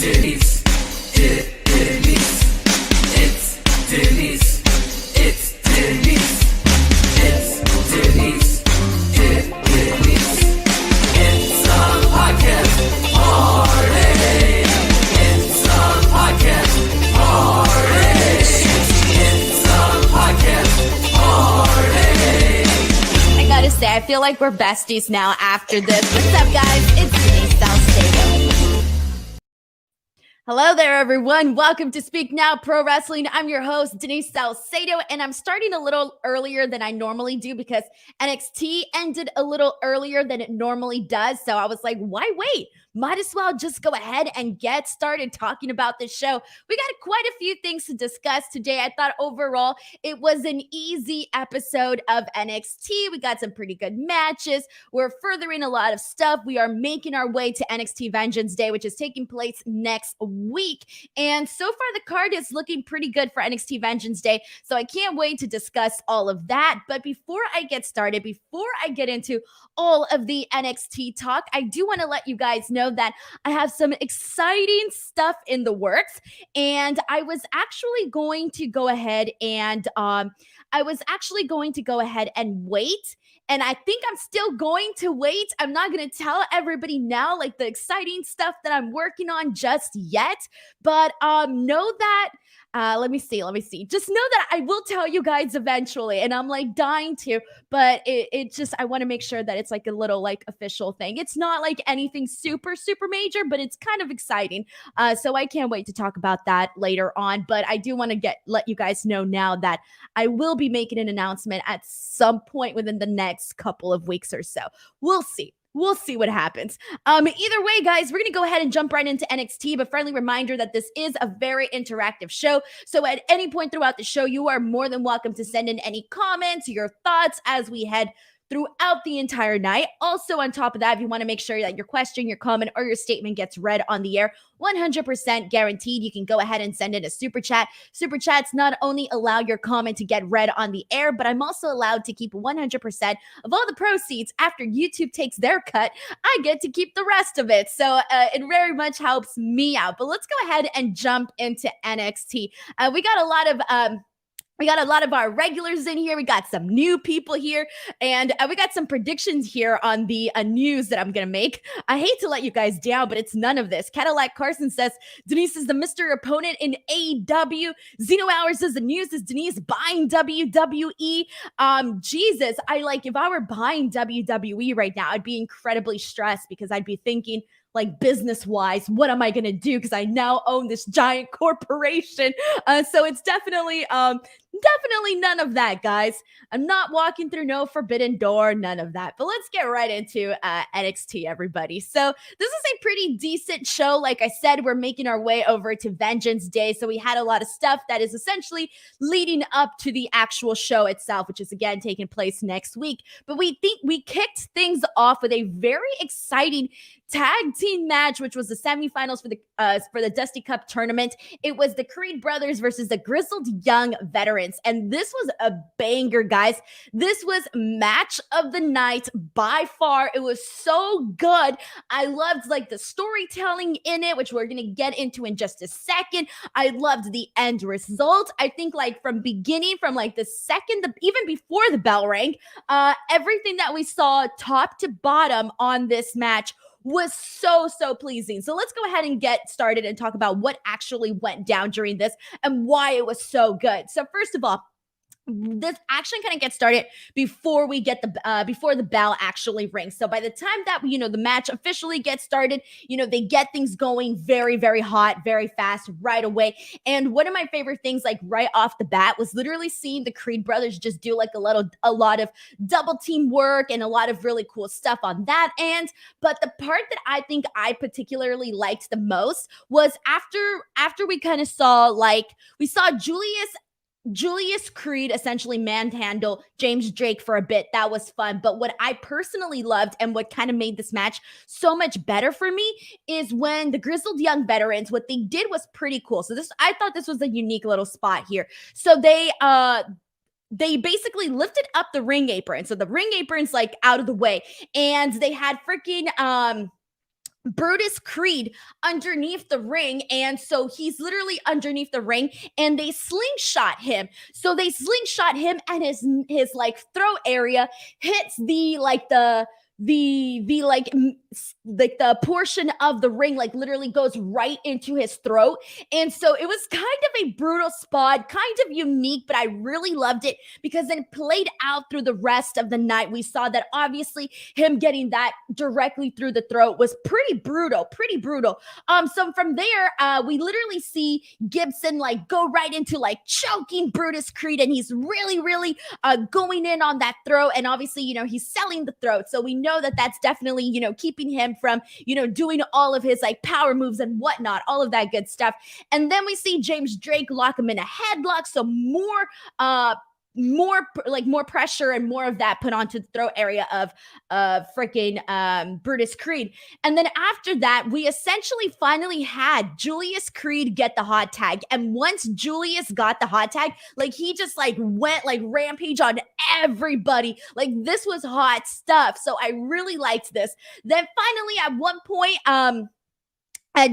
Denise. Denise. It's Denise. It's Denise. It's Denise. Denise. It's a podcast party. It's a podcast party. It's a podcast party. I gotta say, I feel like we're besties now after this. What's up, guys? It's Denise Salcedo. Hello there, everyone. Welcome to Speak Now Pro Wrestling. I'm your host, Denise Salcedo, and I'm starting a little earlier than I normally do because NXT ended a little earlier than it normally does. So I was like, why wait? Might as well just go ahead and get started talking about this show. We got quite a few things to discuss today. I thought overall it was an easy episode of NXT. We got some pretty good matches. We're furthering a lot of stuff. We are making our way to NXT Vengeance Day, which is taking place next week. And so far, the card is looking pretty good for NXT Vengeance Day. So I can't wait to discuss all of that. But before I get started, before I get into all of the NXT talk, I do want to let you guys know that I have some exciting stuff in the works, and I was actually going to go ahead and wait. And I think I'm still going to wait. I'm not going to tell everybody now, like the exciting stuff that I'm working on just yet. But know that, let me see. Just know that I will tell you guys eventually. And I'm like dying to, but it just, I want to make sure that it's like a little like official thing. It's not like anything super, super major, but it's kind of exciting. So I can't wait to talk about that later on. But I do want to let you guys know now that I will be making an announcement at some point within the next couple of weeks or so. We'll see. We'll see what happens. Either way, guys, we're going to go ahead and jump right into NXT, but friendly reminder that this is a very interactive show. So at any point throughout the show, you are more than welcome to send in any comments, your thoughts as we head throughout the entire night. Also, on top of that, if you want to make sure that your question, your comment, or your statement gets read on the air, 100% guaranteed, you can go ahead and send in a super chat. Super chats not only allow your comment to get read on the air, but I'm also allowed to keep 100% of all the proceeds. After YouTube takes their cut, I get to keep the rest of it. So it very much helps me out. But let's go ahead and jump into NXT. We got a lot of our regulars in here. We got some new people here, and we got some predictions here on the news that I'm going to make. I hate to let you guys down, but it's none of this. Cadillac Carson says, Denise is the Mr. Opponent in AEW. Zeno Hours says, the news is Denise buying WWE. Jesus, if I were buying WWE right now, I'd be incredibly stressed because I'd be thinking, like business-wise, what am I going to do? Because I now own this giant corporation. So it's definitely none of that, guys. I'm not walking through no forbidden door, none of that. But let's get right into NXT, everybody. So this is a pretty decent show. Like I said, we're making our way over to Vengeance Day. So we had a lot of stuff that is essentially leading up to the actual show itself, which is again taking place next week. But we kicked things off with a very exciting tag team match, which was the semifinals for the Dusty Cup tournament. It was the Creed brothers versus the Grizzled Young Veterans, and this was a banger, guys. This was match of the night by far. It was so good. I loved like the storytelling in it, which we're gonna get into in just a second. I loved the end result. I think like from like the second, even before the bell rang, everything that we saw top to bottom on this match was so pleasing. So let's go ahead and get started and talk about what actually went down during this and why it was so good. So first of all, this action kind of gets started before we get before the bell actually rings. So by the time that the match officially gets started, they get things going very, very hot, very fast right away. And one of my favorite things, like right off the bat, was literally seeing the Creed brothers just do like a lot of double team work and a lot of really cool stuff on that end. But the part that I think I particularly liked the most was after we kind of saw Julius Creed essentially manhandle James Drake for a bit. That was fun. But what I personally loved and what kind of made this match so much better for me is when the Grizzled Young Veterans, what they did was pretty cool. So I thought this was a unique little spot here. So they basically lifted up the ring apron. So the ring apron's like out of the way, and they had freaking Brutus Creed underneath the ring. And so he's literally underneath the ring and they slingshot him. So they slingshot him and his like throat area hits like the portion of the ring like literally goes right into his throat. And so it was kind of a brutal spot, kind of unique, but I really loved it because then it played out through the rest of the night. We saw that obviously him getting that directly through the throat was pretty brutal. So from there, we literally see Gibson like go right into like choking Brutus Creed, and he's really going in on that throat. And obviously, he's selling the throat. So we know that that's definitely, keeping him from, doing all of his like power moves and whatnot, all of that good stuff. And then we see James Drake lock him in a headlock. So more pressure and more of that put onto the throat area of freaking Brutus Creed. And then after that, we essentially finally had Julius Creed get the hot tag. And once Julius got the hot tag, like he just like went like rampage on everybody. Like this was hot stuff. So I really liked this. Then finally at one point,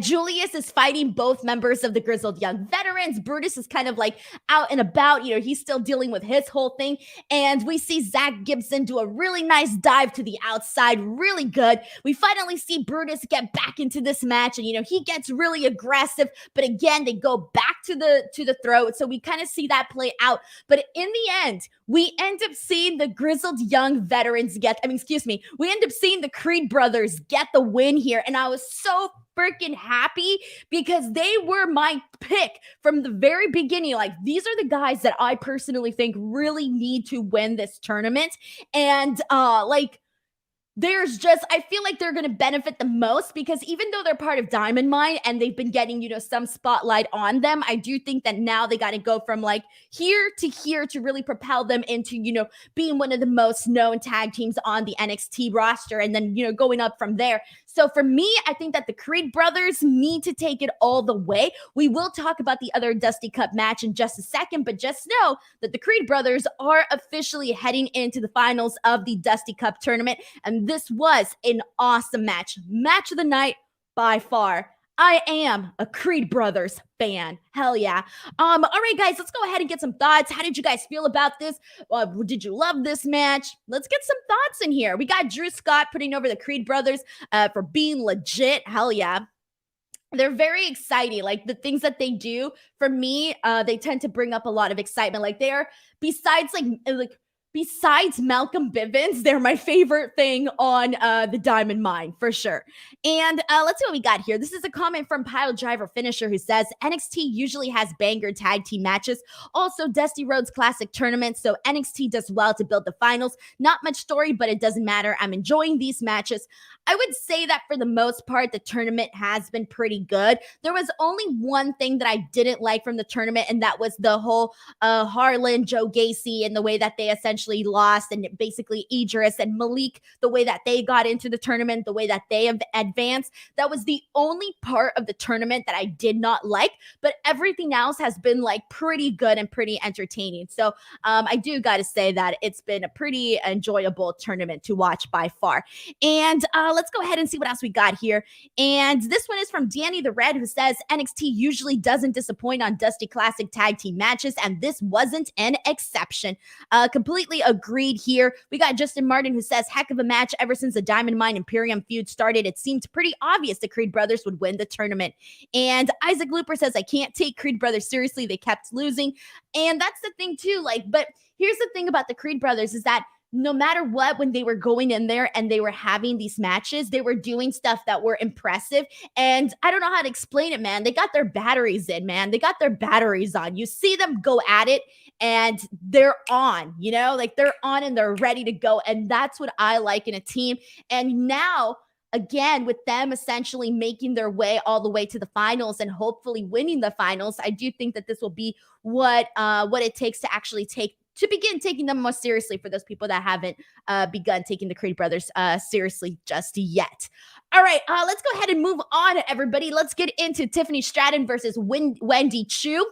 Julius is fighting both members of the Grizzled Young Veterans. Brutus is kind of like out and about. He's still dealing with his whole thing. And we see Zach Gibson do a really nice dive to the outside. Really good. We finally see Brutus get back into this match. And, he gets really aggressive. But again, they go back to the throat. So we kind of see that play out. But in the end, we end up seeing the Grizzled Young Veterans we end up seeing the Creed brothers get the win here. And I was so freaking happy because they were my pick from the very beginning. Like, these are the guys that I personally think really need to win this tournament. And I feel like they're going to benefit the most because even though they're part of Diamond Mine and they've been getting, some spotlight on them, I do think that now they got to go from like here to really propel them into, being one of the most known tag teams on the NXT roster and then, going up from there. So for me, I think that the Creed brothers need to take it all the way. We will talk about the other Dusty Cup match in just a second, but just know that the Creed brothers are officially heading into the finals of the Dusty Cup tournament. And this was an awesome match. Match of the night by far. I am a Creed Brothers fan. Hell yeah. All right, guys, let's go ahead and get some thoughts. How did you guys feel about this? Did you love this match? Let's get some thoughts in here. We got Drew Scott putting over the Creed Brothers for being legit. Hell yeah. They're very exciting. Like the things that they do for me, they tend to bring up a lot of excitement. Like they're besides Malcolm Bivens, they're my favorite thing on the Diamond Mine, for sure. And let's see what we got here. This is a comment from Pile Driver Finisher who says, NXT usually has banger tag team matches. Also, Dusty Rhodes Classic tournament, so NXT does well to build the finals. Not much story, but it doesn't matter. I'm enjoying these matches. I would say that for the most part, the tournament has been pretty good. There was only one thing that I didn't like from the tournament, and that was the whole Harlan, Joe Gacy, and the way that they essentially lost, and basically Idris and Malik, the way that they got into the tournament, the way that they have advanced. That was the only part of the tournament that I did not like, but everything else has been like pretty good and pretty entertaining. So I do got to say that it's been a pretty enjoyable tournament to watch by far. And let's go ahead and see what else we got here. And this one is from Danny the Red, who says NXT usually doesn't disappoint on Dusty Classic tag team matches, and this wasn't an exception. Completely agreed here. We got Justin Martin, who says heck of a match. Ever since the Diamond Mine Imperium feud started, it seemed pretty obvious the Creed brothers would win the tournament. And Isaac Looper says, I can't take Creed brothers seriously. They kept losing. And that's the thing too. But here's the thing about the Creed brothers is that no matter what, when they were going in there and they were having these matches, they were doing stuff that were impressive. And I don't know how to explain it, man. They got their batteries in, man. They got their batteries on. You see them go at it and they're on, they're on and they're ready to go. And that's what I like in a team. And now, again, with them essentially making their way all the way to the finals and hopefully winning the finals, I do think that this will be what it takes to actually begin taking them more seriously for those people that haven't begun taking the Creed brothers seriously just yet. All right, let's go ahead and move on, everybody. Let's get into Tiffany Stratton versus Wendy Choo.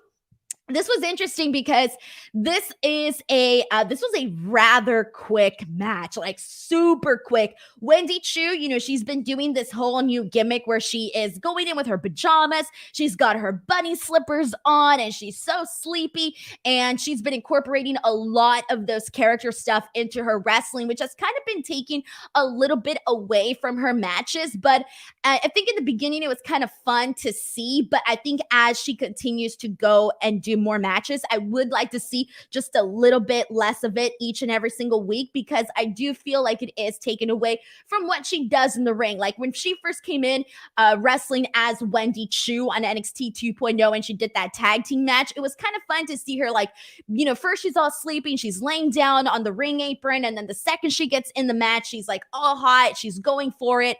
This was interesting because this was a rather quick match, like super quick. Wendy Choo, she's been doing this whole new gimmick where she is going in with her pajamas. She's got her bunny slippers on and she's so sleepy, and she's been incorporating a lot of those character stuff into her wrestling, which has kind of been taking a little bit away from her matches. But I think in the beginning it was kind of fun to see, but I think as she continues to go and do more matches, I would like to see just a little bit less of it each and every single week, because I do feel like it is taken away from what she does in the ring. Like when she first came in wrestling as Wendy Choo on NXT 2.0 and she did that tag team match, it was kind of fun to see her, like, first she's all sleeping, she's laying down on the ring apron, and then the second she gets in the match, she's like all hot, she's going for it.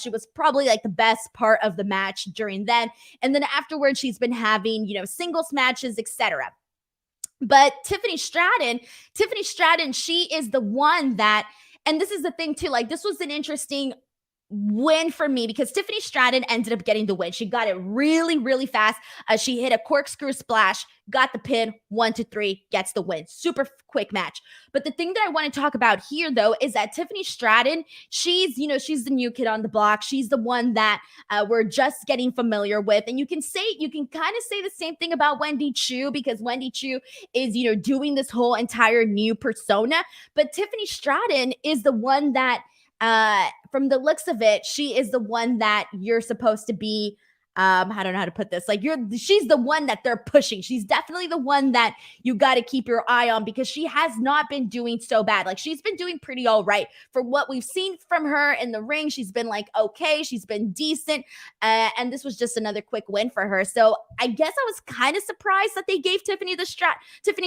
She was probably like the best part of the match during then. And then afterwards, she's been having, singles matches, etc. But Tiffany Stratton, she is the one that, and this is the thing too, like this was an interesting win for me because Tiffany Stratton ended up getting the win. She got it really, really fast. She hit a corkscrew splash, got the pin, 1, 2, 3, gets the win. Super quick match. But the thing that I want to talk about here, though, is that Tiffany Stratton, she's the new kid on the block. She's the one that we're just getting familiar with. And you can kind of say the same thing about Wendy Choo, because Wendy Choo is, doing this whole entire new persona. But Tiffany Stratton is the one that, from the looks of it, she is the one that you're supposed to be, I don't know how to put this. Like she's the one that they're pushing. She's definitely the one that you got to keep your eye on, because she has not been doing so bad. Like she's been doing pretty all right for what we've seen from her in the ring. She's been like, okay, she's been decent. And this was just another quick win for her. So I guess I was kind of surprised that they gave Tiffany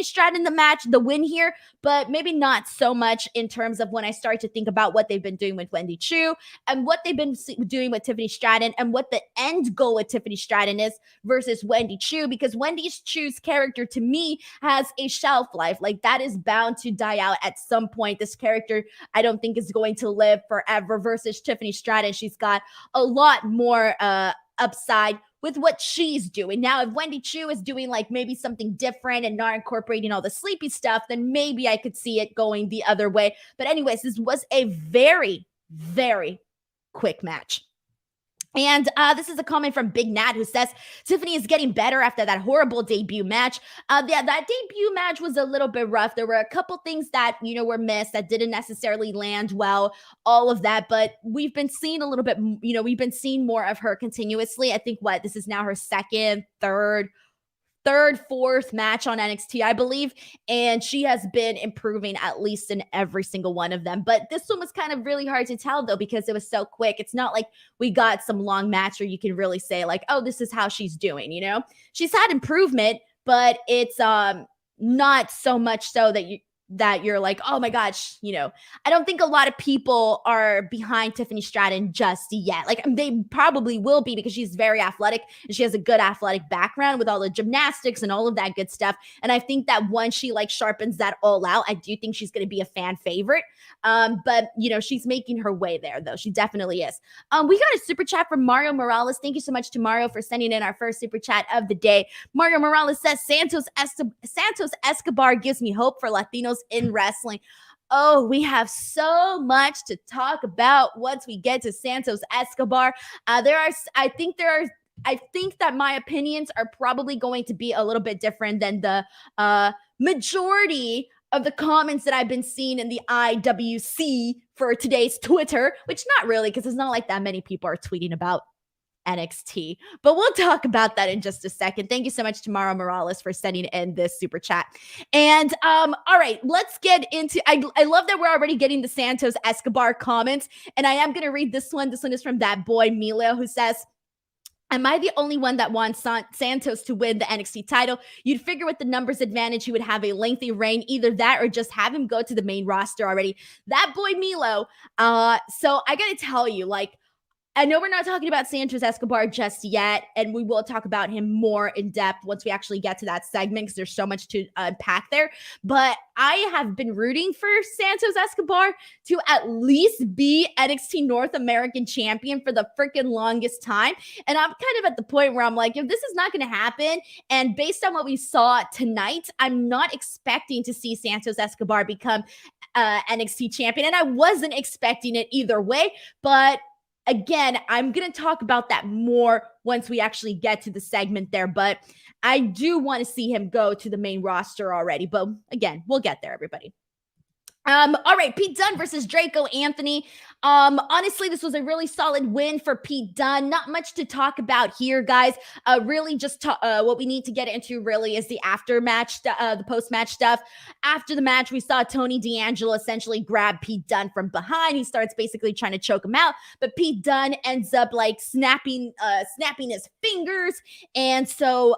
Stratton the win here, but maybe not so much in terms of when I start to think about what they've been doing with Wendy Choo and what they've been doing with Tiffany Stratton and what the end goal with Tiffany Stratton is versus Wendy Choo, because Wendy Choo's character to me has a shelf life. Like that is bound to die out at some point. This character I don't think is going to live forever, versus Tiffany Stratton. She's got a lot more upside with what she's doing. Now, if Wendy Choo is doing like maybe something different and not incorporating all the sleepy stuff, then maybe I could see it going the other way. But anyways, this was a very, very quick match. And this is a comment from Big Nat, who says, Tiffany is getting better after that horrible debut match. That debut match was a little bit rough. There were a couple things that, were missed, that didn't necessarily land well, all of that. But we've been seeing a little bit, we've been seeing more of her continuously. I think this is now her second, third, fourth match on NXT, I believe. And she has been improving at least in every single one of them. But this one was kind of really hard to tell, though, because it was so quick. It's not like we got some long match where you can really say like, oh, this is how she's doing, She's had improvement, but it's not so much so that you're like, oh my gosh, I don't think a lot of people are behind Tiffany Stratton just yet. Like they probably will be, because she's very athletic and she has a good athletic background with all the gymnastics and all of that good stuff. And I think that once she like sharpens that all out, I do think she's going to be a fan favorite. But she's making her way there, though. She definitely is. We got a super chat from Mario Morales. Thank you so much to Mario for sending in our first super chat of the day. Mario Morales says, Santos Escobar gives me hope for Latinos in wrestling. Oh, we have so much to talk about once we get to Santos Escobar. I think that my opinions are probably going to be a little bit different than the majority of the comments that I've been seeing in the IWC for today's Twitter, which not really, because it's not like that many people are tweeting about NXT. But we'll talk about that in just a second. Thank you so much to Mario Morales for sending in this super chat. And all right, let's get into, I love that we're already getting the Santos Escobar comments, and I am going to read this one. This one is from that boy Milo, who says, am I the only one that wants Santos to win the NXT title? You'd figure with the numbers advantage, he would have a lengthy reign. Either that or just have him go to the main roster already. That boy Milo. So I got to tell you, like, I know we're not talking about Santos Escobar just yet, and we will talk about him more in depth once we actually get to that segment because there's so much to unpack there. But I have been rooting for Santos Escobar to at least be NXT North American champion for the freaking longest time. And I'm kind of at the point where I'm like, if this is not going to happen, and based on what we saw tonight, I'm not expecting to see Santos Escobar become NXT champion. And I wasn't expecting it either way, but again, I'm going to talk about that more once we actually get to the segment there, but I do want to see him go to the main roster already. But again, we'll get there, everybody. All right, Pete Dunne versus Draco Anthony. Honestly, this was a really solid win for Pete Dunne. Not much to talk about here, guys. Really just what we need to get into really is the after-match, the post-match stuff. After the match, we saw Tony D'Angelo essentially grab Pete Dunne from behind. He starts basically trying to choke him out, but Pete Dunne ends up like snapping his fingers. And so,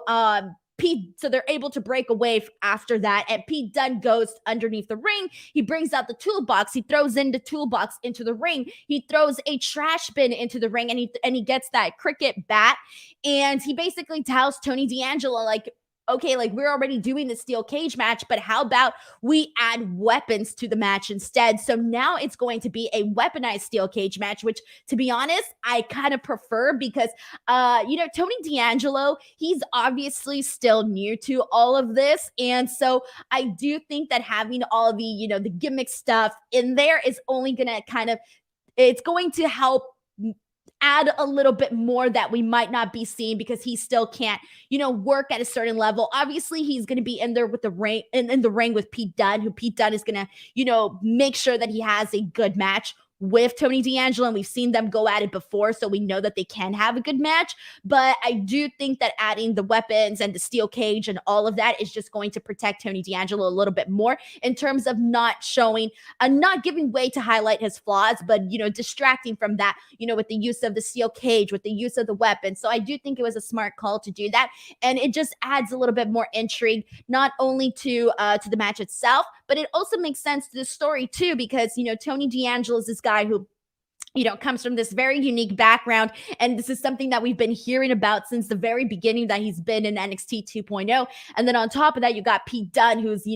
so they're able to break away after that, and Pete Dunne goes underneath the ring. He brings out the toolbox. He throws in the toolbox into the ring. He throws a trash bin into the ring, and he gets that cricket bat, and he basically tells Tony D'Angelo, like, okay, like we're already doing the steel cage match, but how about we add weapons to the match instead? So now it's going to be a weaponized steel cage match, which to be honest, I kind of prefer because, Tony D'Angelo, he's obviously still new to all of this. And so I do think that having all the, the gimmick stuff in there is only going to it's going to help add a little bit more that we might not be seeing because he still can't, work at a certain level. Obviously, he's going to be in there with the ring in the ring with Pete Dunne, who Pete Dunne is going to, make sure that he has a good match with Tony D'Angelo, and we've seen them go at it before, so we know that they can have a good match. But I do think that adding the weapons and the steel cage and all of that is just going to protect Tony D'Angelo a little bit more in terms of not giving way to highlight his flaws, but distracting from that, with the use of the steel cage, with the use of the weapons. So I do think it was a smart call to do that, and it just adds a little bit more intrigue, not only to the match itself, but it also makes sense to the story too, because Tony D'Angelo is this guy who comes from this very unique background. And this is something that we've been hearing about since the very beginning that he's been in NXT 2.0. And then on top of that, you got Pete Dunne, who's,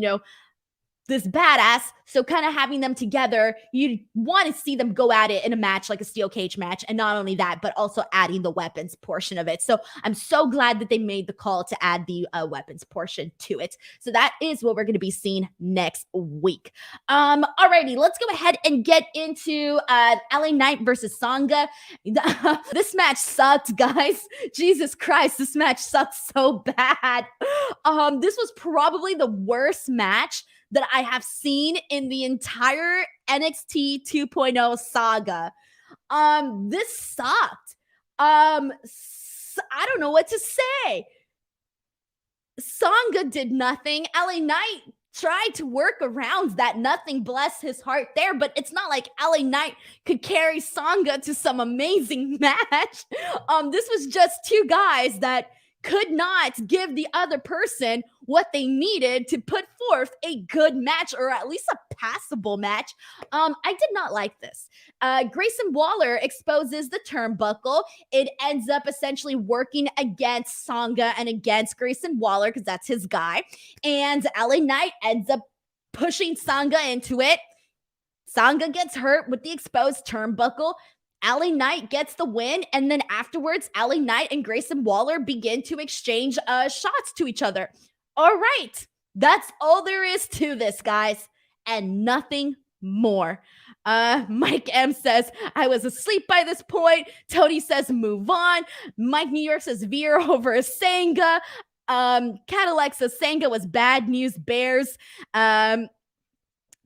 this badass. So kind of having them together, you want to see them go at it in a match like a steel cage match. And not only that, but also adding the weapons portion of it. So I'm so glad that they made the call to add the weapons portion to it. So that is what we're going to be seeing next week. Alrighty, let's go ahead and get into LA Knight versus Sanga. This match sucked, guys. Jesus Christ, this match sucked so bad. This was probably the worst match that I have seen in the entire NXT 2.0 saga. This sucked. I don't know what to say. Sanga did nothing. LA Knight tried to work around that. Nothing, bless his heart there, but it's not like LA Knight could carry Sanga to some amazing match. This was just two guys that could not give the other person what they needed to put forth a good match, or at least a passable match. I did not like this. Grayson Waller exposes the turnbuckle. It ends up essentially working against Sanga and against Grayson Waller because that's his guy. And LA Knight ends up pushing Sanga into it. Sanga gets hurt with the exposed turnbuckle. LA Knight gets the win, and then afterwards, LA Knight and Grayson Waller begin to exchange shots to each other. All right, that's all there is to this, guys, and nothing more. Mike M says, I was asleep by this point. Tony says, move on. Mike New York says, veer over a Sanga. Cadillac says, Sanga was bad news bears.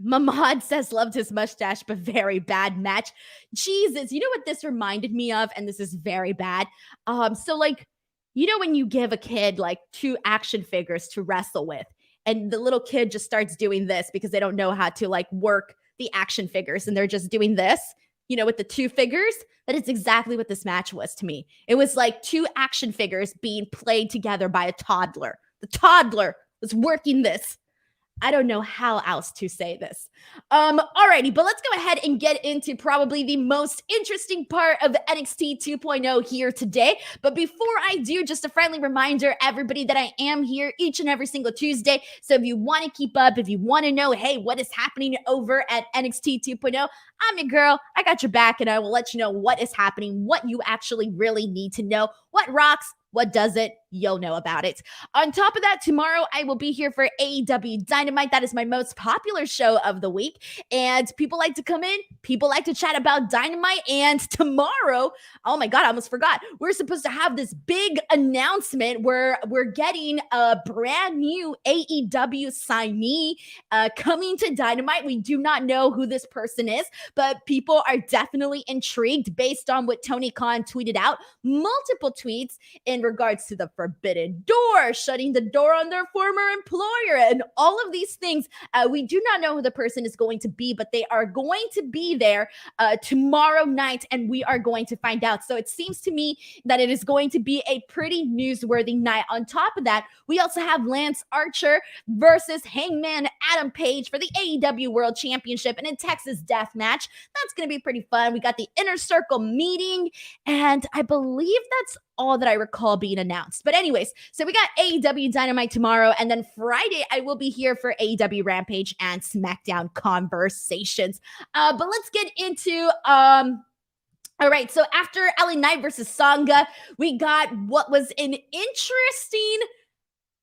Mamad says, loved his mustache, but very bad match. Jesus, you know what this reminded me of? And this is very bad. So like, when you give a kid like 2 action figures to wrestle with, and the little kid just starts doing this because they don't know how to like work the action figures, and they're just doing this, with the 2 figures, that is exactly what this match was to me. It was like 2 action figures being played together by a toddler. The toddler was working this. I don't know how else to say this. Alrighty, but let's go ahead and get into probably the most interesting part of NXT 2.0 here today. But before I do, just a friendly reminder, everybody, that I am here each and every single Tuesday. So if you want to keep up, if you want to know, hey, what is happening over at NXT 2.0, I'm your girl. I got your back, and I will let you know what is happening, what you actually really need to know, what rocks, what doesn't. You'll know about it. On top of that, tomorrow I will be here for AEW Dynamite. That is my most popular show of the week. And people like to come in, people like to chat about Dynamite. And tomorrow, oh my God, I almost forgot. We're supposed to have this big announcement where we're getting a brand new AEW signee coming to Dynamite. We do not know who this person is, but people are definitely intrigued based on what Tony Khan tweeted out. Multiple tweets in regards to the forbidden door, shutting the door on their former employer, and all of these things. We do not know who the person is going to be, but they are going to be there tomorrow night, and we are going to find out. So it seems to me that it is going to be a pretty newsworthy night. On top of that, we also have Lance Archer versus Hangman Adam Page for the AEW World Championship in a Texas death match. That's going to be pretty fun. We got the Inner Circle meeting, and I believe that's all that I recall being announced. But anyways, so we got AEW Dynamite tomorrow, and then Friday I will be here for AEW Rampage and Smackdown conversations. But let's get into all right, so after LA Knight versus Sanga, we got what was an interesting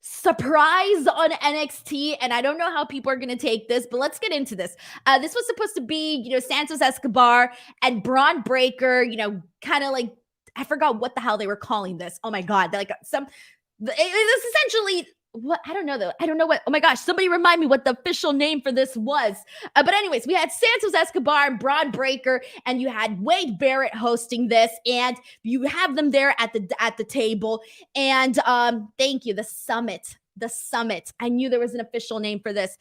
surprise on NXT, and I don't know how people are going to take this, but let's get into this. This was supposed to be, Santos Escobar and Bron Breakker, kind of like, I forgot what the hell they were calling this. Oh my God. They're like it was essentially what, I don't know though. I don't know what, oh my gosh, somebody remind me what the official name for this was. But anyways, we had Santos Escobar and Bron Breakker, and you had Wade Barrett hosting this, and you have them there at the table. And thank you, the summit. I knew there was an official name for this.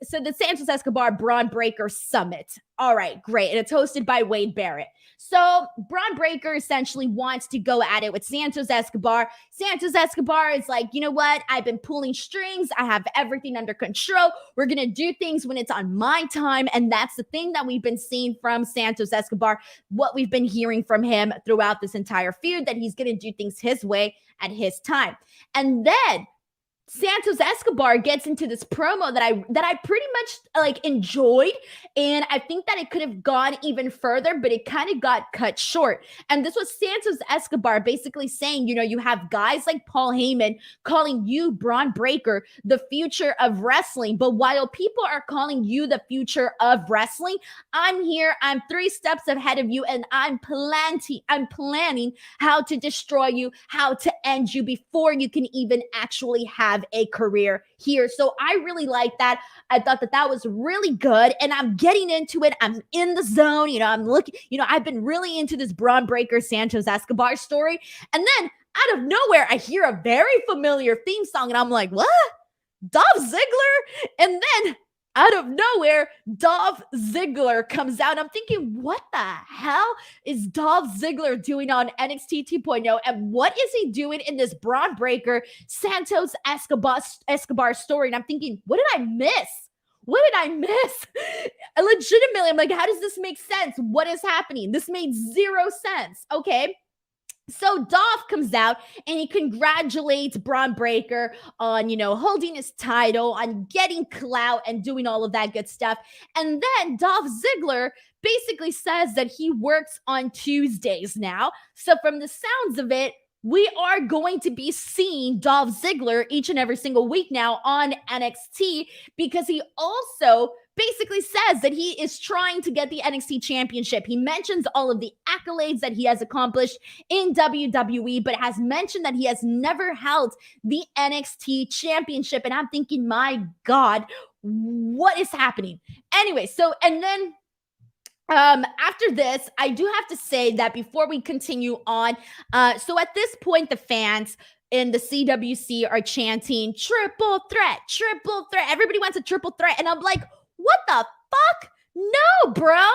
So the Santos Escobar Bron Breakker Summit. All right, great. And it's hosted by Wade Barrett. So Bron Breakker essentially wants to go at it with Santos Escobar. Santos Escobar is like, you know what? I've been pulling strings. I have everything under control. We're going to do things when it's on my time. And that's the thing that we've been seeing from Santos Escobar, what we've been hearing from him throughout this entire feud, that he's going to do things his way at his time. And then Santos Escobar gets into this promo that I pretty much enjoyed, and I think that it could have gone even further, but it kind of got cut short. And this was Santos Escobar basically saying, you have guys like Paul Heyman calling you, Bron Breakker, the future of wrestling, but while people are calling you the future of wrestling, I'm here, I'm 3 steps ahead of you, and I'm planning how to destroy you, how to end you before you can even actually have a career here. So I really like that. I thought that was really good, and I'm getting into it. I'm in the zone. I'm looking, I've been really into this Bron Breakker Santos Escobar story. And then out of nowhere, I hear a very familiar theme song, and I'm like, what? Dolph Ziggler? And then out of nowhere, Dolph Ziggler comes out. I'm thinking, what the hell is Dolph Ziggler doing on NXT 2.0? And what is he doing in this Bron Breakker Santos Escobar story? And I'm thinking, what did I miss? What did I miss? Legitimately, I'm like, how does this make sense? What is happening? This made 0 sense. Okay. So Dolph comes out and he congratulates Bron Breakker on, holding his title, on getting clout and doing all of that good stuff. And then Dolph Ziggler basically says that he works on Tuesdays now. So from the sounds of it, we are going to be seeing Dolph Ziggler each and every single week now on NXT, because he also basically says that he is trying to get the NXT championship. He mentions all of the accolades that he has accomplished in WWE, but has mentioned that he has never held the NXT championship. And I'm thinking, my God, what is happening? Anyway, so, and then after this, I do have to say that before we continue on, so at this point, the fans in the CWC are chanting triple threat. Everybody wants a triple threat. And I'm like, what the fuck? No, bro.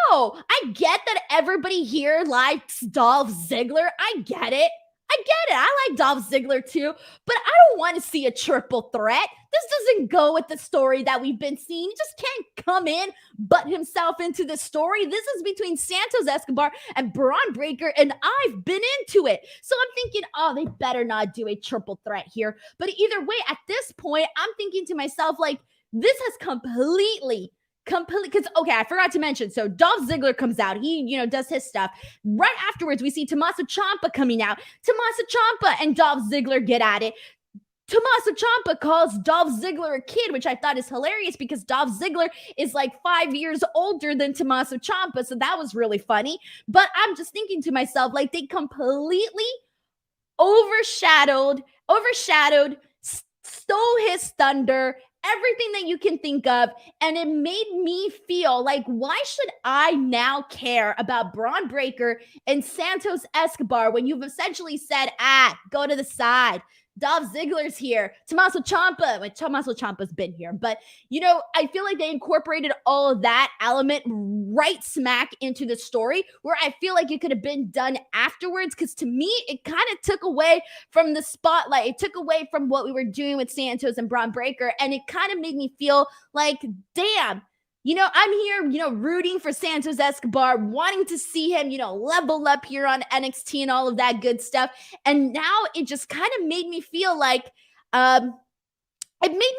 No. I get that everybody here likes Dolph Ziggler. I get it. I get it. I like Dolph Ziggler too, but I don't want to see a triple threat. This doesn't go with the story that we've been seeing. He just can't come in, butt himself into the story. This is between Santos Escobar and Bron Breakker, and I've been into it. So I'm thinking, oh, they better not do a triple threat here. But either way, at this point, I'm thinking to myself, like, this has completely, because okay, I forgot to mention. So Dolph Ziggler comes out, he does his stuff. Right afterwards, we see Tommaso Ciampa coming out. Tommaso Ciampa and Dolph Ziggler get at it. Tommaso Ciampa calls Dolph Ziggler a kid, which I thought is hilarious because Dolph Ziggler is like 5 years older than Tommaso Ciampa, so that was really funny. But I'm just thinking to myself, like, they completely overshadowed, stole his thunder, everything that you can think of, and it made me feel like, why should I now care about Bron Breakker and Santos Escobar when you've essentially said, go to the side. Dolph Ziggler's here. Tommaso Ciampa's been here. But, I feel like they incorporated all of that element right smack into the story where I feel like it could have been done afterwards, because to me, it kind of took away from the spotlight. It took away from what we were doing with Santos and Bron Breakker, and it kind of made me feel like, damn, I'm here, rooting for Santos Escobar, wanting to see him, level up here on NXT and all of that good stuff. And now it just kind of made me feel like, it made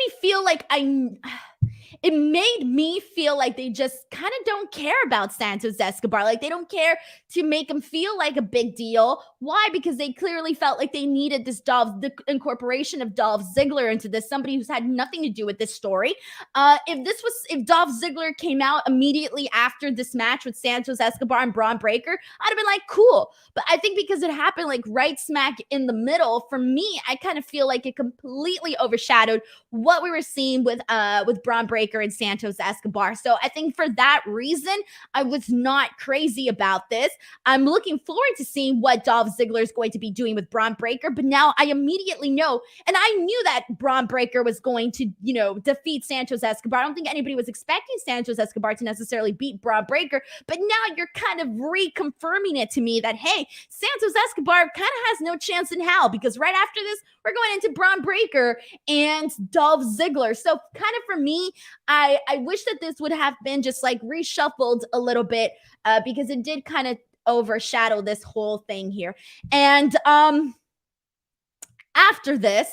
me feel like they just kind of don't care about Santos Escobar. Like, they don't care to make him feel like a big deal. Why? Because they clearly felt like they needed the incorporation of Dolph Ziggler into this, somebody who's had nothing to do with this story. If Dolph Ziggler came out immediately after this match with Santos Escobar and Bron Breakker, I'd have been like, cool. But I think because it happened like right smack in the middle, for me, I kind of feel like it completely overshadowed what we were seeing with Bron Breakker and Santos Escobar. So I think for that reason, I was not crazy about this. I'm looking forward to seeing what Dolph Ziggler is going to be doing with Bron Breakker, but now I immediately know, and I knew that Bron Breakker was going to, defeat Santos Escobar. I don't think anybody was expecting Santos Escobar to necessarily beat Bron Breakker, but now you're kind of reconfirming it to me that, hey, Santos Escobar kind of has no chance in hell, because right after this, we're going into Bron Breakker and Dolph Ziggler. So kind of for me, I wish that this would have been just like reshuffled a little bit, because it did kind of overshadow this whole thing here. And after this,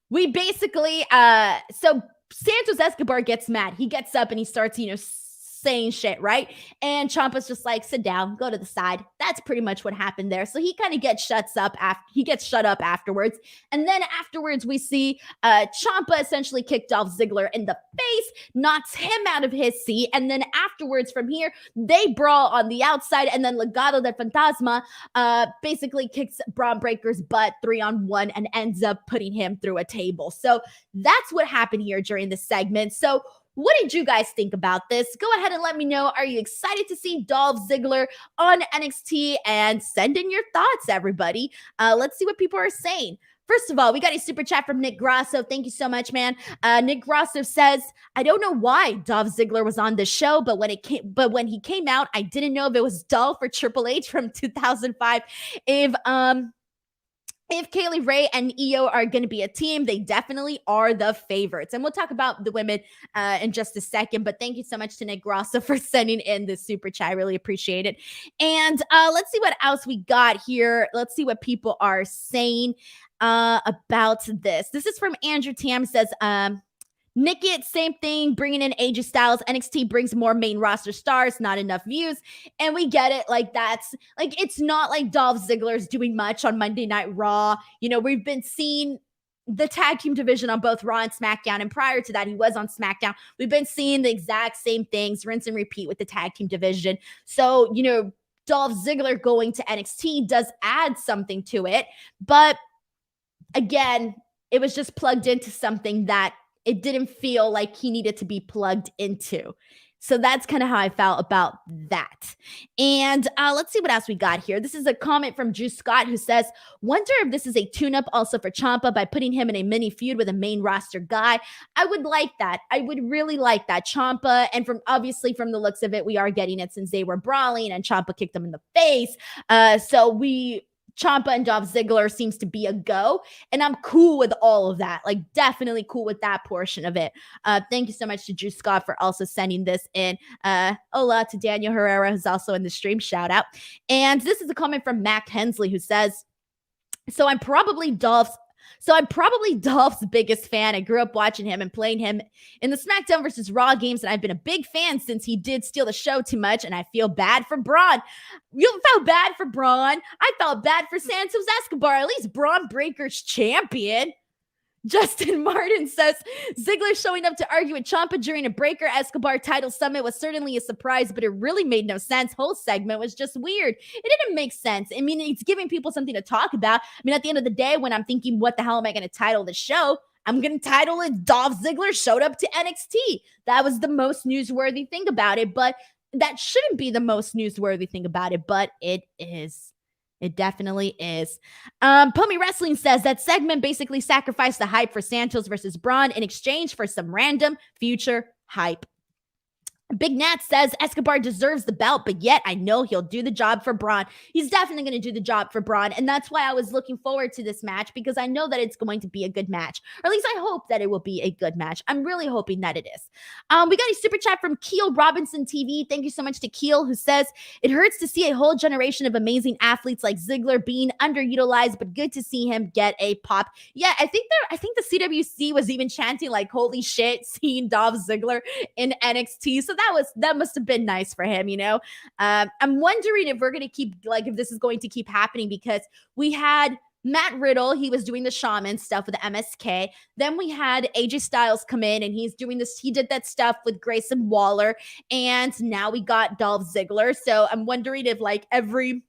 we basically, so Santos Escobar gets mad. He gets up and he starts, saying shit, right? And Ciampa's just like, sit down, go to the side. That's pretty much what happened there. So he kind of gets shut up afterwards. And then afterwards, we see Ciampa essentially kick Dolph Ziggler in the face, knocks him out of his seat. And then afterwards, from here, they brawl on the outside. And then Legado del Fantasma basically kicks Bron Breakker's butt 3-on-1 and ends up putting him through a table. So that's what happened here during this segment. So what did you guys think about this? Go ahead and let me know. Are you excited to see Dolph Ziggler on NXT? And send in your thoughts, everybody. Let's see what people are saying. First of all, we got a super chat from Nick Grasso. Thank you so much, man. Nick Grasso says, I don't know why Dolph Ziggler was on the show, but when he came out, I didn't know if it was Dolph or Triple H from 2005. If Kaylee Ray and Io are going to be a team, they definitely are the favorites. And we'll talk about the women in just a second. But thank you so much to Nick Grosso for sending in this super chat. I really appreciate it. And let's see what else we got here. Let's see what people are saying about this. This is from Andrew Tam. Says, Nick it, same thing, bringing in AJ Styles. NXT brings more main roster stars, not enough views. And we get it. Like, that's like, it's not like Dolph Ziggler's doing much on Monday Night Raw. We've been seeing the tag team division on both Raw and SmackDown. And prior to that, he was on SmackDown. We've been seeing the exact same things, rinse and repeat with the tag team division. So, Dolph Ziggler going to NXT does add something to it. But again, it was just plugged into something that it didn't feel like he needed to be plugged into. So that's kind of how I felt about that. And let's see what else we got here. This is a comment from Drew Scott who says, wonder if this is a tune-up also for Ciampa by putting him in a mini feud with a main roster guy. I would like that. I would really like that. Ciampa, and from the looks of it, we are getting it since they were brawling and Ciampa kicked him in the face. Ciampa and Dolph Ziggler seems to be a go, and I'm cool with all of that. Like, definitely cool with that portion of it. Thank you so much to Drew Scott for also sending this in. Hola to Daniel Herrera, who's also in the stream. Shout out. And this is a comment from Mac Hensley, who says, So I'm probably Dolph's biggest fan. I grew up watching him and playing him in the SmackDown versus Raw games, and I've been a big fan since he did steal the show too much, and I feel bad for Bron. You felt bad for Bron. I felt bad for Santos Escobar. At least Bron Breaker's champion. Justin Martin says, Ziggler showing up to argue with Ciampa during a Breaker Escobar title summit was certainly a surprise, but it really made no sense. Whole segment was just weird. It didn't make sense. I mean, it's giving people something to talk about. I mean, at the end of the day, when I'm thinking, what the hell am I going to title the show? I'm going to title it Dolph Ziggler Showed Up to NXT. That was the most newsworthy thing about it, but that shouldn't be the most newsworthy thing about it, but it is. It definitely is. Pummy Wrestling says that segment basically sacrificed the hype for Santos versus Bron in exchange for some random future hype. Big Nat says Escobar deserves the belt, but yet I know he'll do the job for Bron. He's definitely going to do the job for Bron, and that's why I was looking forward to this match, because I know that it's going to be a good match, or at least I hope that it will be a good match. I'm really hoping that it is. We got a super chat from Keel Robinson TV. Thank you so much to Keel, who says, it hurts to see a whole generation of amazing athletes like Ziggler being underutilized, but good to see him get a pop. Yeah, I think the CWC was even chanting like, holy shit, seeing Dolph Ziggler in NXT. So that must have been nice for him, you know. I'm wondering if we're going to keep, like, if this is going to keep happening, because we had Matt Riddle, he was doing the shaman stuff with the MSK. Then we had AJ Styles come in, and he's doing this. He did that stuff with Grayson Waller, and now we got Dolph Ziggler. So I'm wondering if, like, every,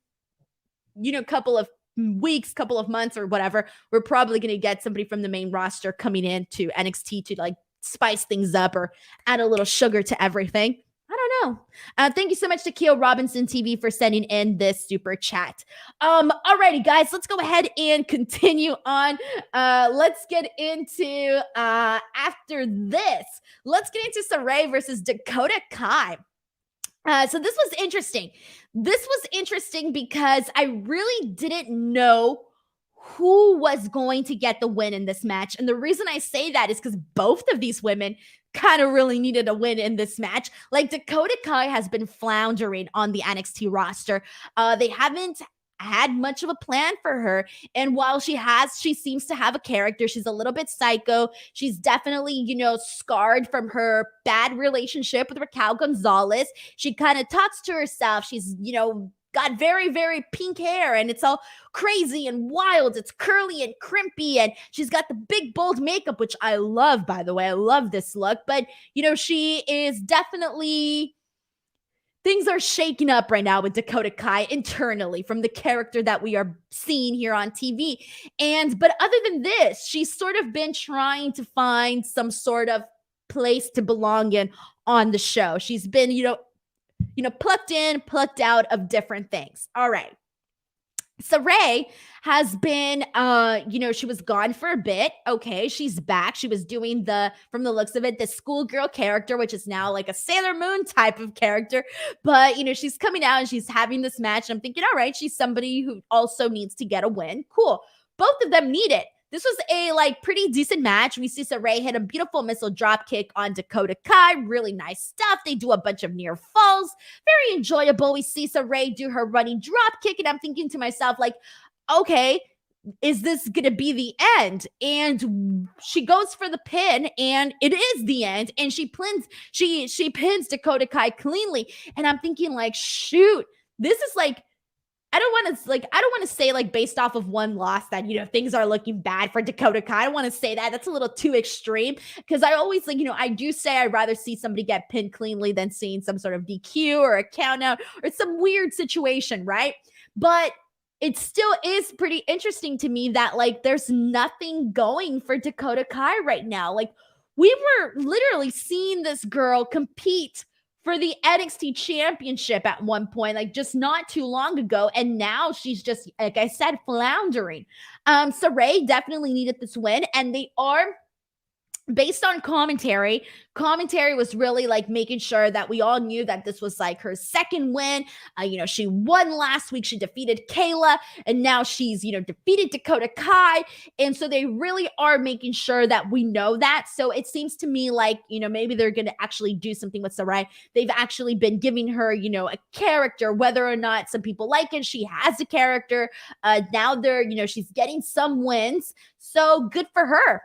you know, couple of weeks, couple of months or whatever, we're probably going to get somebody from the main roster coming in to NXT to, like, spice things up or add a little sugar to everything. I don't know. Thank you so much to Keel Robinson TV for sending in this super chat. Alrighty, guys, let's go ahead and continue on. Let's get into after this. Let's get into Sarray versus Dakota Kai. So this was interesting. This was interesting because I really didn't know who was going to get the win in this match. And the reason I say that is because both of these women kind of really needed a win in this match. Like, Dakota Kai has been floundering on the NXT roster. They haven't had much of a plan for her. And while she seems to have a character. She's a little bit psycho. She's definitely, you know, scarred from her bad relationship with Raquel Gonzalez. She kind of talks to herself. She's, you know, got very, very pink hair, and it's all crazy and wild. It's curly and crimpy, and she's got the big, bold makeup, which I love, by the way. I love this look. But, you know, she is definitely... Things are shaking up right now with Dakota Kai internally from the character that we are seeing here on TV. But other than this, she's sort of been trying to find some sort of place to belong in on the show. She's been, you know, plucked in, plucked out of different things. All right. Sarray has been, you know, she was gone for a bit. Okay, she's back. She was doing from the looks of it, the schoolgirl character, which is now like a Sailor Moon type of character. But, you know, she's coming out and she's having this match. And I'm thinking, all right, she's somebody who also needs to get a win. Cool. Both of them need it. This was a pretty decent match. We see Sarray hit a beautiful missile drop kick on Dakota Kai. Really nice stuff. They do a bunch of near falls. Very enjoyable. We see Sarray do her running drop kick, and I'm thinking to myself, like, okay, is this going to be the end? And she goes for the pin, and it is the end. And she pins Dakota Kai cleanly. And I'm thinking, like, shoot, this is like, I don't want to say, like, based off of one loss that, you know, things are looking bad for Dakota Kai. I don't want to say that. That's a little too extreme, because I always, like, you know, I do say I'd rather see somebody get pinned cleanly than seeing some sort of DQ or a count out or some weird situation, right? But it still is pretty interesting to me that, like, there's nothing going for Dakota Kai right now. Like, we were literally seeing this girl compete for the NXT championship at one point, like, just not too long ago. And now she's just, like I said, floundering. Sarray definitely needed this win, and they are based on commentary was really like making sure that we all knew that this was like her second win. She won last week. She defeated Kayla, and now she's, defeated Dakota Kai. And so they really are making sure that we know that. So it seems to me like, maybe they're going to actually do something with Sarray. They've actually been giving her, a character, whether or not some people like it. She has a character. Now she's getting some wins. So good for her.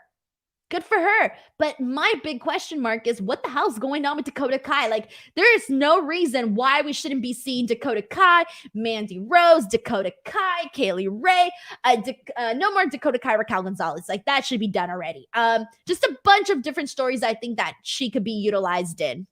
Good for her. But my big question mark is, what the hell's going on with Dakota Kai? Like, there is no reason why we shouldn't be seeing Dakota Kai, Mandy Rose, Dakota Kai, Kaylee Ray, no more Dakota Kai, Raquel Gonzalez. Like, that should be done already. Just a bunch of different stories I think that she could be utilized in.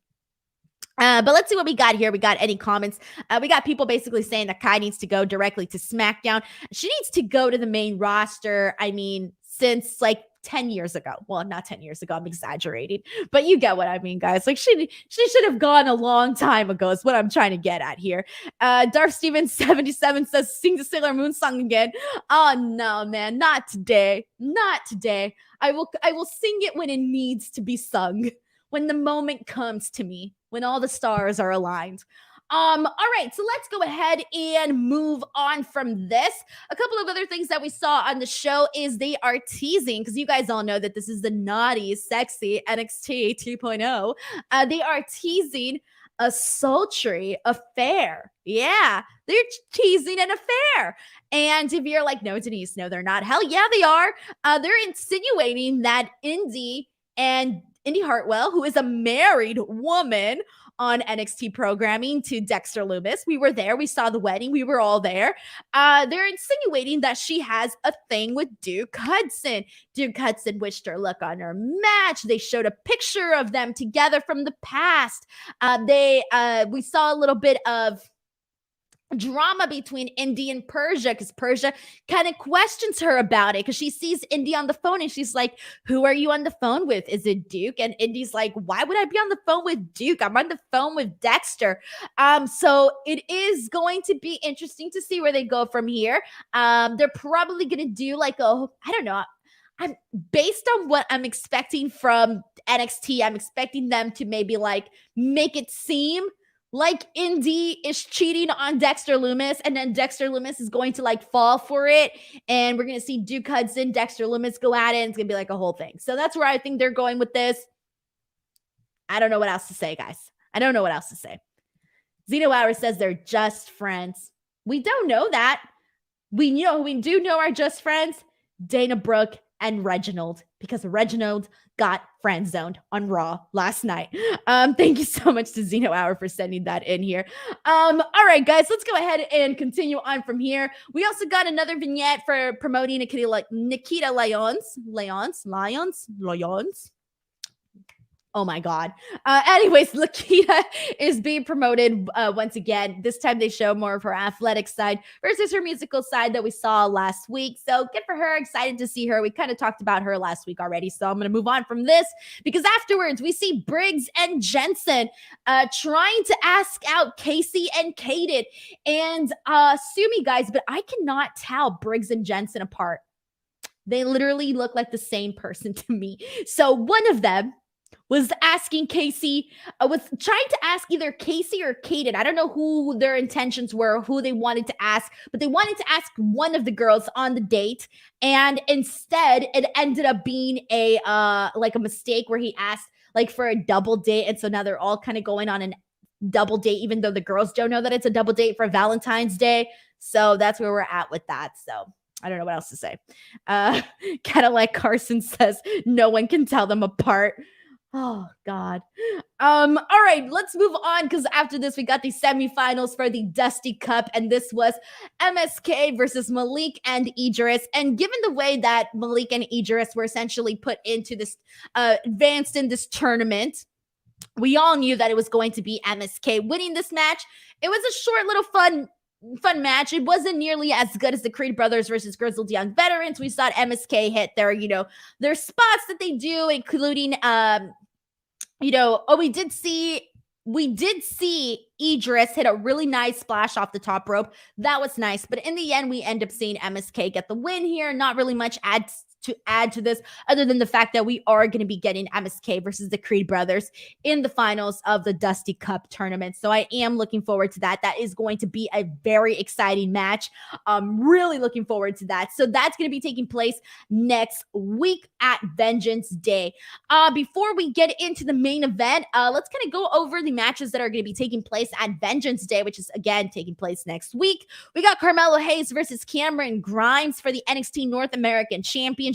But let's see what we got here. We got any comments. We got people basically saying that Kai needs to go directly to SmackDown. She needs to go to the main roster. I mean, since like 10 years ago. Well, not 10 years ago. I'm exaggerating, but you get what I mean, guys. Like she should have gone a long time ago is what I'm trying to get at here. Darth Stevens 77 says, sing the Sailor Moon song again. Oh no, man, not today. Not today. I will sing it when it needs to be sung. When the moment comes to me, when all the stars are aligned. All right, so let's go ahead and move on from this. A couple of other things that we saw on the show is they are teasing, because you guys all know that this is the naughty, sexy NXT 2.0. They are teasing a sultry affair. Yeah, they're teasing an affair. And if you're like, no, Denise, no, they're not. Hell yeah, they are. They're insinuating that Indy Hartwell, who is a married woman on NXT programming to Dexter Lumis. We were there. We saw the wedding. We were all there. They're insinuating that she has a thing with Duke Hudson. Duke Hudson wished her luck on her match. They showed a picture of them together from the past. We saw a little bit of drama between Indy and Persia, because Persia kind of questions her about it, because she sees Indy on the phone and she's like, who are you on the phone with? Is it Duke? And Indy's like, why would I be on the phone with Duke? I'm on the phone with Dexter. So it is going to be interesting to see where they go from here. They're probably going to do like I don't know. I'm based on what I'm expecting from NXT. I'm expecting them to maybe like make it seem like Indy is cheating on Dexter Lumis, and then Dexter Lumis is going to like fall for it. And we're going to see Duke Hudson, Dexter Lumis go at it. And it's going to be like a whole thing. So that's where I think they're going with this. I don't know what else to say, guys. I don't know what else to say. Zeno Hour says they're just friends. We don't know that. We do know our just friends, Dana Brooke and Reginald, because Reginald got friend zoned on Raw last night. Thank you so much to Zeno Hour for sending that in here. All right, guys, let's go ahead and continue on from here. We also got another vignette for promoting Nikita Lyons. Oh my God. Anyways, Nikita is being promoted once again. This time they show more of her athletic side versus her musical side that we saw last week. So good for her. Excited to see her. We kind of talked about her last week already. So I'm going to move on from this, because afterwards we see Briggs and Jensen trying to ask out Casey and Kaden. And sue me, guys, but I cannot tell Briggs and Jensen apart. They literally look like the same person to me. So one of them was asking Casey, was trying to ask either Casey or Kaden. I don't know who their intentions were, who they wanted to ask, but they wanted to ask one of the girls on the date. And instead it ended up being a mistake where he asked like for a double date. And so now they're all kind of going on a double date, even though the girls don't know that it's a double date for Valentine's Day. So that's where we're at with that. So I don't know what else to say. Kind of like Carson says, no one can tell them apart. Oh, God. All right, let's move on, because after this, we got the semifinals for the Dusty Cup, and this was MSK versus Malik and Idris. And given the way that Malik and Idris were essentially put into this, advanced in this tournament, we all knew that it was going to be MSK winning this match. It was a short little fun match. It wasn't nearly as good as the Creed Brothers versus Grizzled Young Veterans. We saw MSK hit their spots that they do, including, we did see Idris hit a really nice splash off the top rope. That was nice. But in the end, we end up seeing MSK get the win here. Not really much to add to this other than the fact that we are going to be getting MSK versus the Creed brothers in the finals of the Dusty Cup tournament. So I am looking forward to that. That is going to be a very exciting match. I'm really looking forward to that. So that's going to be taking place next week at Vengeance Day. Before we get into the main event, let's kind of go over the matches that are going to be taking place at Vengeance Day, which is again taking place next week. We got Carmelo Hayes versus Cameron Grimes for the NXT North American Championship.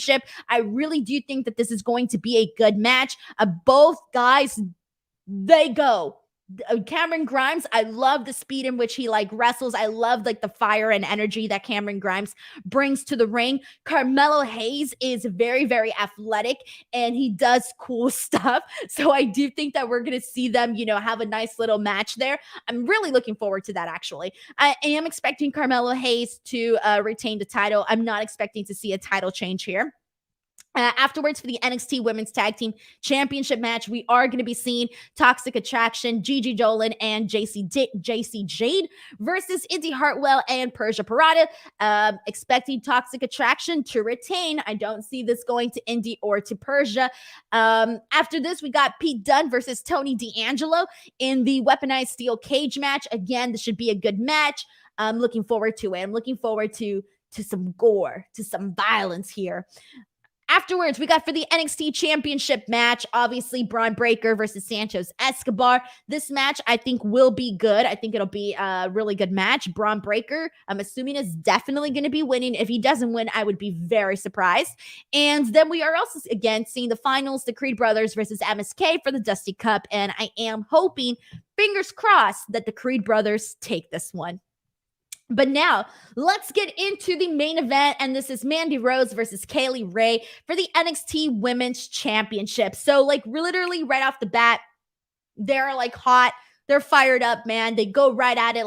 I really do think that this is going to be a good match. Both guys, they go. Cameron Grimes, I love the speed in which he like wrestles. I love like the fire and energy that Cameron Grimes brings to the ring. Carmelo Hayes is very, very athletic and he does cool stuff. So I do think that we're going to see them, have a nice little match there. I'm really looking forward to that, actually. I am expecting Carmelo Hayes to retain the title. I'm not expecting to see a title change here. Afterwards, for the NXT Women's Tag Team Championship match, we are going to be seeing Toxic Attraction, Gigi Dolan, and JC Jade versus Indy Hartwell and Persia Pirotta. Expecting Toxic Attraction to retain. I don't see this going to Indy or to Persia. After this, we got Pete Dunne versus Tony D'Angelo in the Weaponized Steel Cage match. Again, this should be a good match. I'm looking forward to it. I'm looking forward to some gore, to some violence here. Afterwards, we got for the NXT Championship match, obviously Bron Breakker versus Santos Escobar. This match, I think, will be good. I think it'll be a really good match. Bron Breakker, I'm assuming, is definitely going to be winning. If he doesn't win, I would be very surprised. And then we are also, again, seeing the finals, the Creed brothers versus MSK for the Dusty Cup. And I am hoping, fingers crossed, that the Creed brothers take this one. But now, let's get into the main event, and this is Mandy Rose versus Kaylee Ray for the NXT Women's Championship. So, literally right off the bat, they're, hot. They're fired up, man. They go right at it.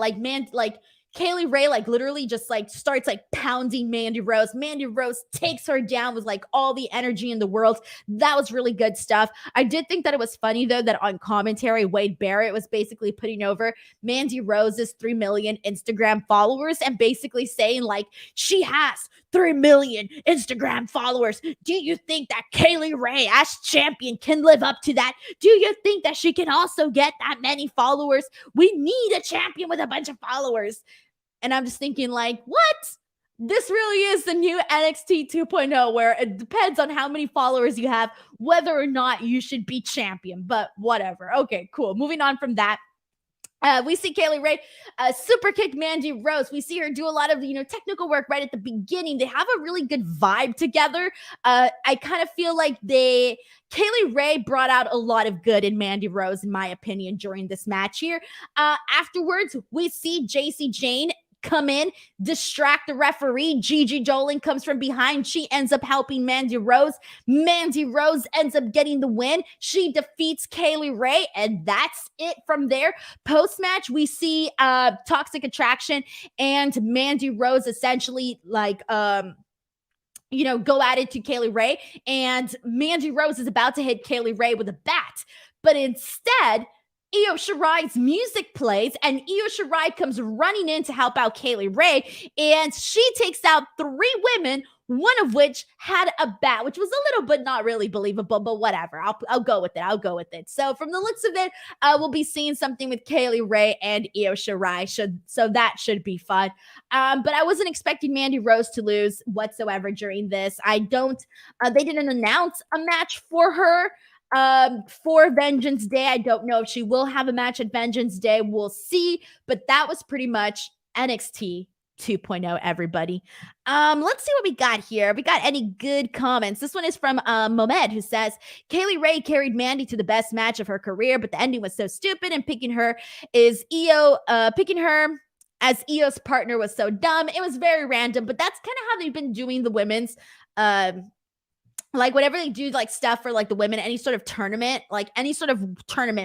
Kaylee Ray, literally just, starts, pounding Mandy Rose. Mandy Rose takes her down with, all the energy in the world. That was really good stuff. I did think that it was funny, though, that on commentary, Wade Barrett was basically putting over Mandy Rose's 3 million Instagram followers and basically saying, she has 3 million Instagram followers. Do you think that Kaylee Ray, as champion, can live up to that? Do you think that she can also get that many followers? We need a champion with a bunch of followers. And I'm just thinking, what? This really is the new NXT 2.0, where it depends on how many followers you have, whether or not you should be champion. But whatever. Okay, cool. Moving on from that. We see Kaylee Ray super kick Mandy Rose. We see her do a lot of, technical work right at the beginning. They have a really good vibe together. I kind of feel like Kaylee Ray brought out a lot of good in Mandy Rose, in my opinion, during this match here. Afterwards, we see JC Jane come in, distract the referee. Gigi Dolan comes from behind. She ends up helping Mandy Rose. Mandy Rose ends up getting the win. She defeats Kaylee Ray, and that's it from there. Post-match, we see Toxic Attraction and Mandy Rose essentially go at it to Kaylee Ray, and Mandy Rose is about to hit Kaylee Ray with a bat, but instead, Io Shirai's music plays, and Io Shirai comes running in to help out Kaylee Ray, and she takes out 3 women, one of which had a bat, which was a little bit not really believable, but whatever. I'll go with it. So from the looks of it, we'll be seeing something with Kaylee Ray and Io Shirai, so that should be fun. But I wasn't expecting Mandy Rose to lose whatsoever during this. They didn't announce a match for her for Vengeance Day. I don't know if she will have a match at Vengeance Day. We'll see. But that was pretty much NXT 2.0, everybody. Let's see what we got here. We got any good comments? This one is from Mohamed, who says, Kaylee Ray carried Mandy to the best match of her career, but the ending was so stupid, and picking her as Io's partner was so dumb. It was very random, but that's kind of how they've been doing the women's whenever they do stuff for the women, any sort of tournament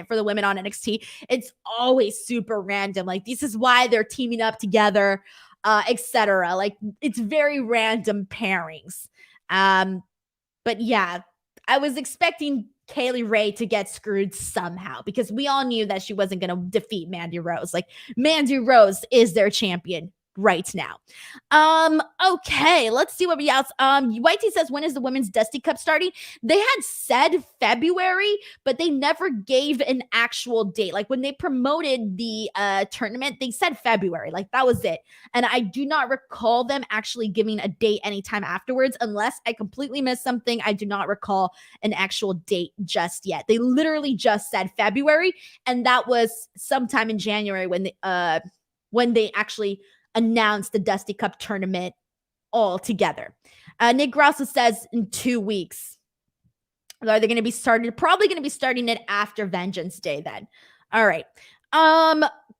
for the women on NXT, it's always super random. This is why they're teaming up together, etc. It's very random pairings. But yeah, I was expecting Kaylee Ray to get screwed somehow, because we all knew that she wasn't going to defeat Mandy Rose. Like, Mandy Rose is their champion right now. Okay, let's see what else. YT says, when is the Women's Dusty Cup starting? They had said February, but they never gave an actual date. Like, when they promoted the tournament, they said February. Like, that was it. And I do not recall them actually giving a date anytime afterwards, unless I completely missed something. I do not recall an actual date just yet. They literally just said February, and that was sometime in January when they actually announced the Dusty Cup tournament all together. Nick Grosso says in 2 weeks. Are they going to be started? Probably going to be starting it after Vengeance Day then. All right.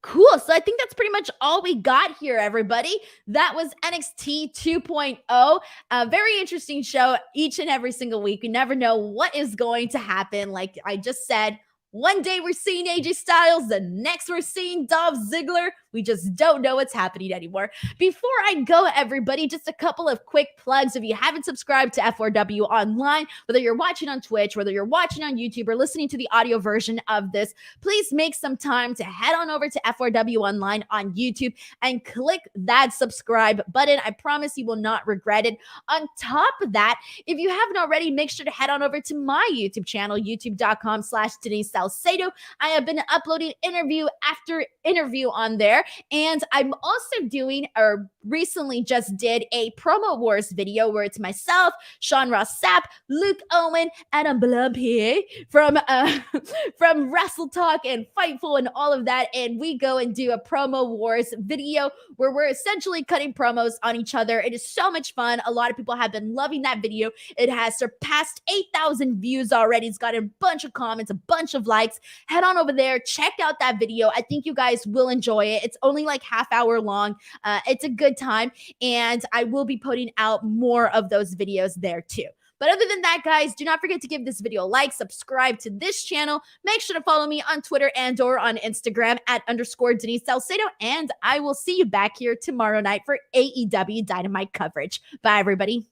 Cool. So I think that's pretty much all we got here, everybody. That was NXT 2.0. A very interesting show each and every single week. We never know what is going to happen. Like I just said, one day we're seeing AJ Styles, the next we're seeing Dolph Ziggler. We just don't know what's happening anymore. Before I go, everybody, just a couple of quick plugs. If you haven't subscribed to F4W Online, whether you're watching on Twitch, whether you're watching on YouTube, or listening to the audio version of this, please make some time to head on over to F4W Online on YouTube and click that subscribe button. I promise you will not regret it. On top of that, if you haven't already, make sure to head on over to my YouTube channel, youtube.com/Denise Salcedo. I have been uploading interview after interview on there. And I'm also doing, or recently just did, a promo wars video where it's myself, Sean Ross Sapp, Luke Owen, Adam Blumpy from Wrestle Talk and Fightful and all of that. And we go and do a promo wars video where we're essentially cutting promos on each other. It is so much fun. A lot of people have been loving that video. It has surpassed 8,000 views already. It's got a bunch of comments, a bunch of likes. Head on over there, check out that video. I think you guys will enjoy it. It's only like half hour long. It's a good time, and I will be putting out more of those videos there too. But other than that, guys, do not forget to give this video a like, subscribe to this channel. Make sure to follow me on Twitter and or on Instagram at _Denise Salcedo. And I will see you back here tomorrow night for AEW Dynamite coverage. Bye, everybody.